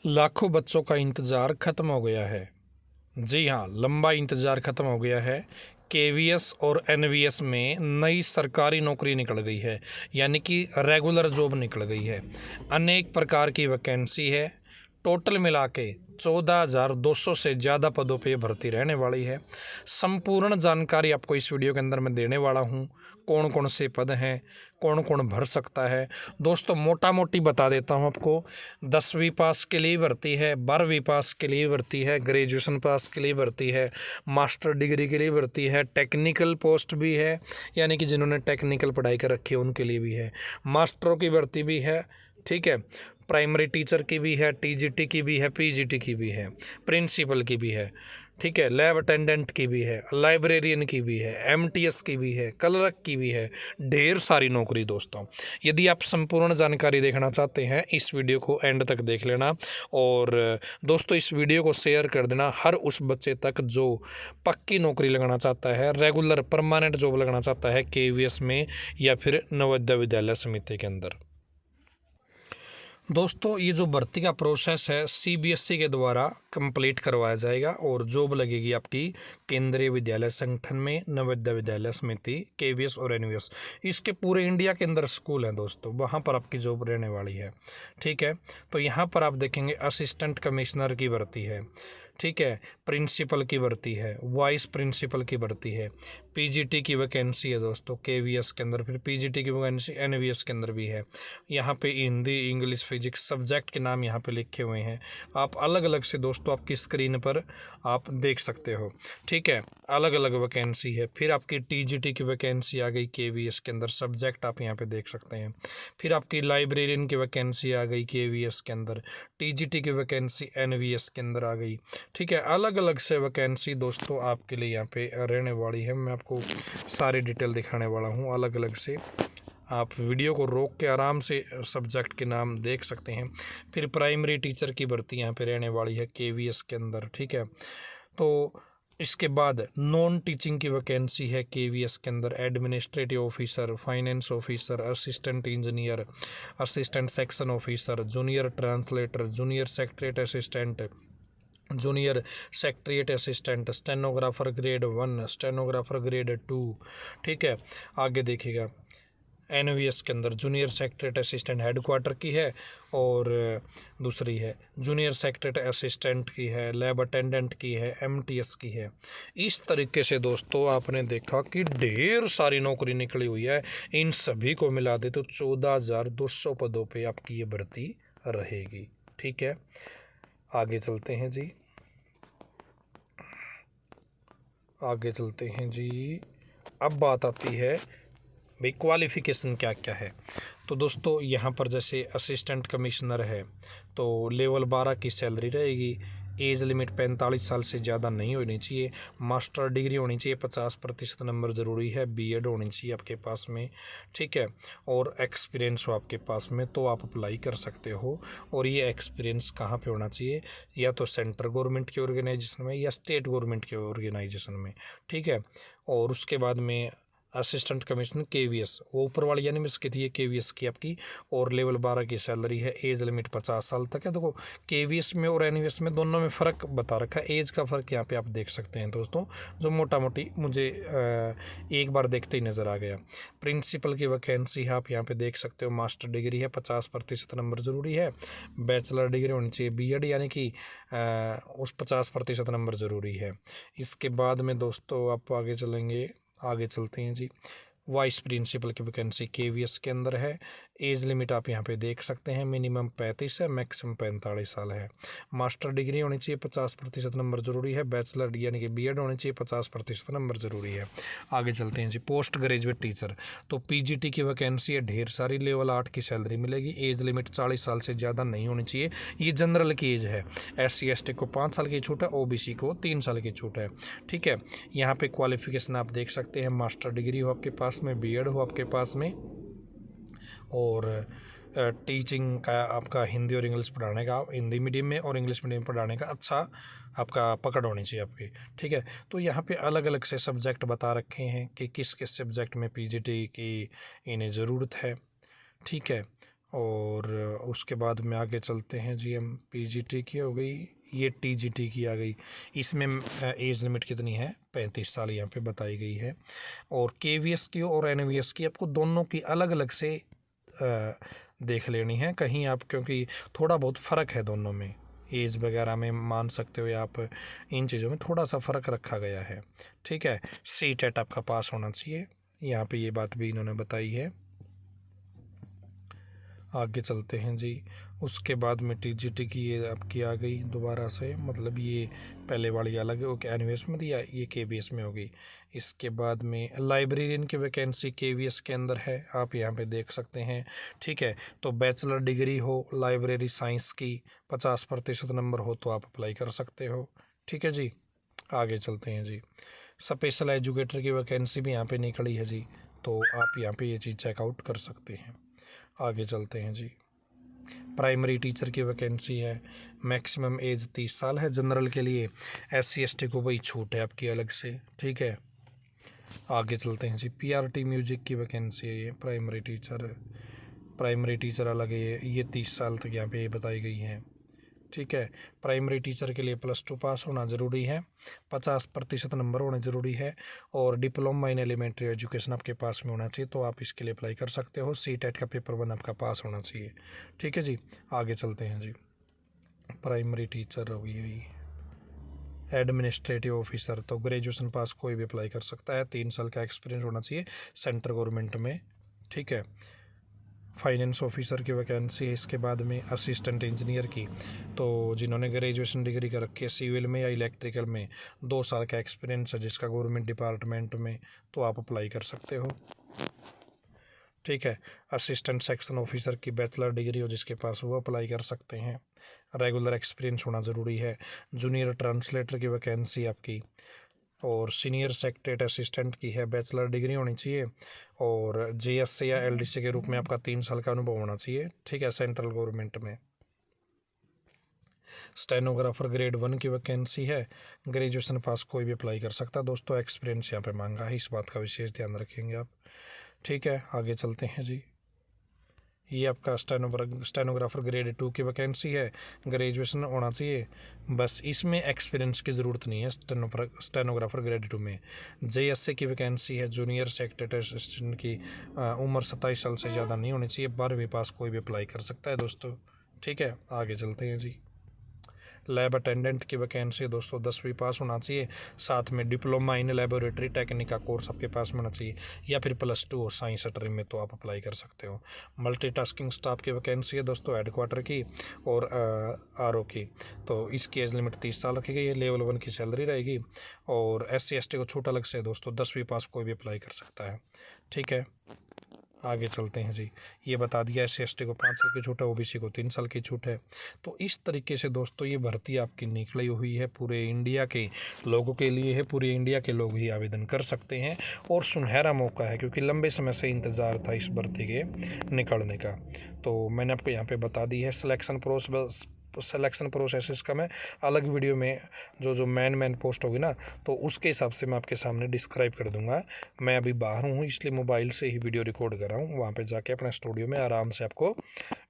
लाखों बच्चों का इंतज़ार ख़त्म हो गया है। जी हाँ, लंबा इंतज़ार ख़त्म हो गया है। केवीएस और एनवीएस में नई सरकारी नौकरी निकल गई है, यानी कि रेगुलर जॉब निकल गई है। अनेक प्रकार की वैकेंसी है। टोटल मिला के 14,200 से ज़्यादा पदों पे भर्ती रहने वाली है। संपूर्ण जानकारी आपको इस वीडियो के अंदर मैं देने वाला हूँ। कौन कौन से पद हैं, कौन कौन भर सकता है। दोस्तों मोटा मोटी बता देता हूँ आपको। 10वीं पास के लिए भर्ती है, 12वीं पास के लिए भर्ती है, ग्रेजुएशन पास के लिए भर्ती है, मास्टर डिग्री के लिए भर्ती है, टेक्निकल पोस्ट भी है, यानी कि जिन्होंने टेक्निकल पढ़ाई कर रखी है उनके लिए भी है, मास्टरों की भर्ती भी है, ठीक है, प्राइमरी टीचर की भी है, टीजीटी की भी है, पीजीटी की भी है, प्रिंसिपल की भी है, ठीक है, लैब अटेंडेंट की भी है, लाइब्रेरियन की भी है, एमटीएस की भी है, क्लर्क की भी है। ढेर सारी नौकरी दोस्तों। यदि आप संपूर्ण जानकारी देखना चाहते हैं इस वीडियो को एंड तक देख लेना। और दोस्तों इस वीडियो को शेयर कर देना हर उस बच्चे तक जो पक्की नौकरी लगाना चाहता है, रेगुलर परमानेंट जॉब लगाना चाहता है केवीएस में या फिर नवोदय विद्यालय समिति के अंदर। दोस्तों ये जो भर्ती का प्रोसेस है सीबीएसई के द्वारा कंप्लीट करवाया जाएगा और जॉब लगेगी आपकी केंद्रीय विद्यालय संगठन में, नवोदय विद्यालय समिति, केवीएस और एनवीएस। इसके पूरे इंडिया के अंदर स्कूल हैं दोस्तों, वहाँ पर आपकी जॉब रहने वाली है। ठीक है, तो यहाँ पर आप देखेंगे असिस्टेंट कमिश्नर की भर्ती है, ठीक है, प्रिंसिपल की भर्ती है, वाइस प्रिंसिपल की भर्ती है, पीजीटी की वैकेंसी है दोस्तों केवीएस के अंदर, फिर पीजीटी की वैकेंसी एनवीएस के अंदर भी है। यहाँ पे हिंदी, इंग्लिश, फिजिक्स सब्जेक्ट के नाम यहाँ पे लिखे हुए हैं। आप अलग अलग से दोस्तों आपकी स्क्रीन पर आप देख सकते हो, ठीक है, अलग अलग वैकेंसी है। फिर आपकी टीजीटी की वैकेंसी आ गई केवीएस के अंदर, सब्जेक्ट आप यहाँ पे देख सकते हैं। फिर आपकी लाइब्रेरियन की वैकेंसी आ गई केवीएस के अंदर, टीजीटी की वैकेंसी एनवीएस के अंदर आ गई, ठीक है। अलग अलग से वैकेंसी दोस्तों आपके लिए यहाँ पे रहने वाली है। मैं आपको सारी डिटेल दिखाने वाला हूँ अलग अलग से। आप वीडियो को रोक के आराम से सब्जेक्ट के नाम देख सकते हैं। फिर प्राइमरी टीचर की भर्ती यहाँ पे रहने वाली है केवीएस के अंदर, ठीक है। तो इसके बाद नॉन टीचिंग की वैकेंसी है केवीएस के अंदर, administrative officer, finance officer, assistant engineer, assistant section officer, junior translator, junior secretary assistant, junior secretariat assistant, stenographer grade 1, stenographer grade 2, ठीक है। आगे देखिएगा एनवीएस के अंदर जूनियर सेक्रेटरी असिस्टेंट हेडक्वार्टर की है, और दूसरी है जूनियर सेक्रेटरी असिस्टेंट की है, लैब अटेंडेंट की है, एमटीएस की है। इस तरीके से दोस्तों आपने देखा कि ढेर सारी नौकरी निकली हुई है। इन सभी को मिला दे तो 14,200 पदों पे आपकी ये भर्ती रहेगी, ठीक है। आगे चलते हैं जी, आगे चलते हैं जी। अब बात आती है भाई क्वालिफ़िकेशन क्या क्या है। तो दोस्तों यहाँ पर जैसे असिस्टेंट कमिश्नर है तो लेवल 12 की सैलरी रहेगी। एज लिमिट 45 साल से ज़्यादा नहीं होनी चाहिए। मास्टर डिग्री होनी चाहिए, 50% नंबर ज़रूरी है। बीएड होनी चाहिए आपके पास में, ठीक है, और एक्सपीरियंस हो आपके पास में तो आप अप्लाई कर सकते हो। और ये एक्सपीरियंस कहाँ पे होना चाहिए, या तो सेंट्रल गवर्नमेंट के ऑर्गेनाइजेशन में या स्टेट गवर्नमेंट के ऑर्गेनाइजेशन में, ठीक है। और उसके बाद में असिस्टेंट कमिश्नर केवीएस, वो ऊपर वाली यानी मिस की थी ये केवीएस की आपकी, और लेवल 12 की सैलरी है। एज लिमिट 50 साल तक है। देखो केवीएस में और एनवीएस में दोनों में फ़र्क बता रखा है। एज का फ़र्क यहाँ पे आप देख सकते हैं दोस्तों, जो मोटा मोटी मुझे एक बार देखते ही नज़र आ गया। प्रिंसिपल की वैकेंसी है आप यहाँ पे देख सकते हो। मास्टर डिग्री है, 50% नंबर ज़रूरी है। बैचलर डिग्री होनी चाहिए, बीएड, यानी कि उस 50% नंबर ज़रूरी है। इसके बाद में दोस्तों आप आगे चलेंगे, आगे चलते हैं जी। वाइस प्रिंसिपल की वैकेंसी केवीएस के अंदर है। एज लिमिट आप यहाँ पे देख सकते हैं, मिनिमम 35 है, मैक्सिमम 45 साल है। मास्टर डिग्री होनी चाहिए, 50% नंबर ज़रूरी है। बैचलर यानी कि बीएड होनी चाहिए, 50% नंबर ज़रूरी है। आगे चलते हैं जी, पोस्ट ग्रेजुएट टीचर। तो पीजीटी की वैकेंसी है ढेर सारी, लेवल 8 की सैलरी मिलेगी। एज लिमिट 40 साल से ज़्यादा नहीं होनी चाहिए। ये जनरल की एज है। SC/ST को 5 साल की छूट है, OBC को 3 साल की छूट है, ठीक है। यहाँ पे क्वालिफिकेशन आप देख सकते हैं, मास्टर डिग्री हो आपके पास में, बीएड हो आपके पास में, और टीचिंग का आपका हिंदी और इंग्लिश पढ़ाने का, हिंदी मीडियम में और इंग्लिश मीडियम पढ़ाने का अच्छा आपका पकड़ होनी चाहिए आपकी, ठीक है। तो यहाँ पे अलग अलग से सब्जेक्ट बता रखे हैं कि किस किस सब्जेक्ट में पीजीटी की इन्हें ज़रूरत है, ठीक है। और उसके बाद में आगे चलते हैं जी, हम पीजीटी की हो गई, ये टीजीटी की आ गई। इसमें एज लिमिट कितनी है, 35 साल यहाँ पे बताई गई है। और केवीएस की और एनवीएस की आपको दोनों की अलग अलग से देख लेनी है कहीं आप, क्योंकि थोड़ा बहुत फ़र्क है दोनों में, एज वगैरह में मान सकते हो आप, इन चीज़ों में थोड़ा सा फ़र्क रखा गया है। ठीक है, सीटेट आपका पास होना चाहिए, यहाँ पे ये बात भी इन्होंने बताई है। आगे चलते हैं जी, उसके बाद में टीजीटी की ये आपकी आ गई दोबारा से, मतलब ये पहले वाली अलग एनवीएस में थी, ये केवीएस में होगी। इसके बाद में लाइब्रेरियन की वैकेंसी केवीएस के अंदर है, आप यहाँ पे देख सकते हैं। ठीक है, तो बैचलर डिग्री हो लाइब्रेरी साइंस की, 50% नंबर हो तो आप अप्लाई कर सकते हो। ठीक है जी, आगे चलते हैं जी, स्पेशल एजुकेटर की वैकेंसी भी यहाँ पे निकली है जी, तो आप यहाँ पे ये चीज़ चेकआउट कर सकते हैं। आगे चलते हैं जी, प्राइमरी टीचर की वैकेंसी है, मैक्सिमम एज 30 साल है जनरल के लिए, SC ST को वही छूट है आपकी अलग से। ठीक है, आगे चलते हैं जी, PRT म्यूजिक की वैकेंसी है, ये प्राइमरी टीचर अलग है, ये 30 साल तक यहाँ पे ये बताई गई है। ठीक है, प्राइमरी टीचर के लिए +2 पास होना ज़रूरी है, 50% नंबर होने ज़रूरी है, और डिप्लोमा इन एलिमेंट्री एजुकेशन आपके पास में होना चाहिए, तो आप इसके लिए अप्लाई कर सकते हो। सीटेट का पेपर 1 आपका पास होना चाहिए। ठीक है जी, आगे चलते हैं जी, प्राइमरी टीचर हो गई, एडमिनिस्ट्रेटिव ऑफिसर, तो ग्रेजुएशन पास कोई भी अप्लाई कर सकता है, 3 साल का एक्सपीरियंस होना चाहिए सेंट्रल गवर्नमेंट में। ठीक है, फाइनेंस ऑफिसर की वैकेंसी है। इसके बाद में असिस्टेंट इंजीनियर की, तो जिन्होंने ग्रेजुएशन डिग्री कर रखी है सिविल में या इलेक्ट्रिकल में, 2 साल का एक्सपीरियंस है जिसका गवर्नमेंट डिपार्टमेंट में, तो आप अप्लाई कर सकते हो। ठीक है, असिस्टेंट सेक्शन ऑफिसर की बैचलर डिग्री हो जिसके पास, वो अप्लाई कर सकते हैं। रेगुलर एक्सपीरियंस होना ज़रूरी है। जूनियर ट्रांसलेटर की वैकेंसी आपकी, और सीनियर सेक्रेटरी असिस्टेंट की है, बैचलर डिग्री होनी चाहिए, और JS या LDC के रूप में आपका 3 साल का अनुभव होना चाहिए। ठीक है, सेंट्रल गवर्नमेंट में। स्टेनोग्राफर ग्रेड 1 की वैकेंसी है, ग्रेजुएशन पास कोई भी अप्लाई कर सकता है दोस्तों, एक्सपीरियंस यहाँ पे मांगा है, इस बात का विशेष ध्यान रखेंगे आप। ठीक है, आगे चलते हैं जी, ये आपका स्टेनोग्राफर ग्रेड 2 की वैकेंसी है, ग्रेजुएशन होना चाहिए, बस इसमें एक्सपीरियंस की ज़रूरत नहीं है। स्टेनोग्राफर ग्रेड 2 में JSC की वैकेंसी है, जूनियर सेक्रेटरी असिस्टेंट की, उम्र 27 साल से ज़्यादा नहीं होनी चाहिए, 12वीं पास कोई भी अप्लाई कर सकता है दोस्तों। ठीक है, आगे चलते हैं जी, लैब अटेंडेंट की वैकेंसी दोस्तों 10वीं पास होना चाहिए, साथ में डिप्लोमा इन लेबोरेटरी टेक्निक का कोर्स आपके पास होना चाहिए, या फिर +2 हो साइंस स्ट्रीम में, तो आप अप्लाई कर सकते हो। मल्टीटास्किंग स्टाफ की वैकेंसी है दोस्तों, हेडक्वार्टर की और RO की, तो इसकी एज लिमिट 30 साल रखी गई है, लेवल 1 की सैलरी रहेगी, और SC ST को छूट अलग से दोस्तों, 10वीं पास कोई भी अप्लाई कर सकता है। ठीक है, आगे चलते हैं जी, ये बता दिया SC ST को 5 साल की छूट है, OBC को 3 साल की छूट है। तो इस तरीके से दोस्तों ये भर्ती आपकी निकली हुई है, पूरे इंडिया के लोगों के लिए है, पूरे इंडिया के लोग ही आवेदन कर सकते हैं, और सुनहरा मौका है क्योंकि लंबे समय से इंतज़ार था इस भर्ती के निकलने का। तो मैंने आपको यहाँ पे बता दी है सिलेक्शन प्रोसेस इसका मैं अलग वीडियो में जो मेन पोस्ट होगी ना, तो उसके हिसाब से मैं आपके सामने डिस्क्राइब कर दूंगा। मैं अभी बाहर हूँ इसलिए मोबाइल से ही वीडियो रिकॉर्ड कर रहा हूँ, वहाँ पे जाके अपने स्टूडियो में आराम से आपको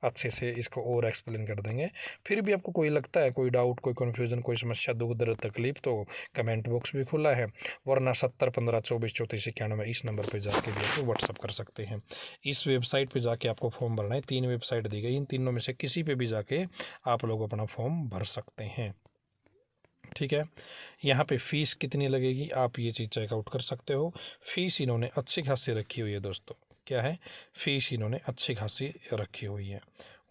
अच्छे से इसको और एक्सप्लेन कर देंगे। फिर भी आपको कोई लगता है, कोई डाउट, कोई कन्फ्यूज़न, कोई समस्या, दुख दर्द, तकलीफ, तो कमेंट बॉक्स भी खुला है, वरना 70 15 24 34 91 इस नंबर पर जाके भी आपको व्हाट्सअप कर सकते हैं। इस वेबसाइट पर जाके आपको फॉर्म भरना है, 3 वेबसाइट दी गई, इन तीनों में से किसी पर भी जाके आप लोग अपना फॉर्म भर सकते हैं। ठीक है, यहाँ पे फ़ीस कितनी लगेगी आप ये चीज़ चेकआउट कर सकते हो। फ़ीस इन्होंने अच्छी खासी रखी हुई है दोस्तों, क्या है, फ़ीस इन्होंने अच्छी खासी रखी हुई है।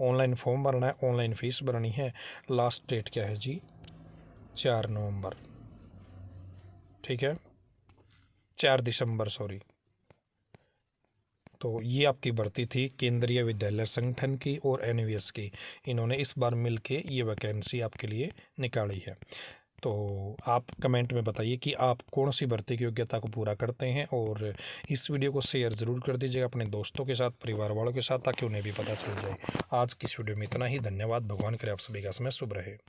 ऑनलाइन फॉर्म भरना है, ऑनलाइन फ़ीस भरनी है, लास्ट डेट क्या है जी, 4 नवंबर, ठीक है, 4 दिसंबर सॉरी। तो ये आपकी भर्ती थी केंद्रीय विद्यालय संगठन की और NVS की, इन्होंने इस बार मिलके ये वैकेंसी आपके लिए निकाली है। तो आप कमेंट में बताइए कि आप कौन सी भर्ती की योग्यता को पूरा करते हैं, और इस वीडियो को शेयर ज़रूर कर दीजिएगा अपने दोस्तों के साथ, परिवार वालों के साथ, ताकि उन्हें भी पता चल जाए। आज की इस वीडियो में इतना ही, धन्यवाद। भगवान करे आप सभी का समय शुभ रहे।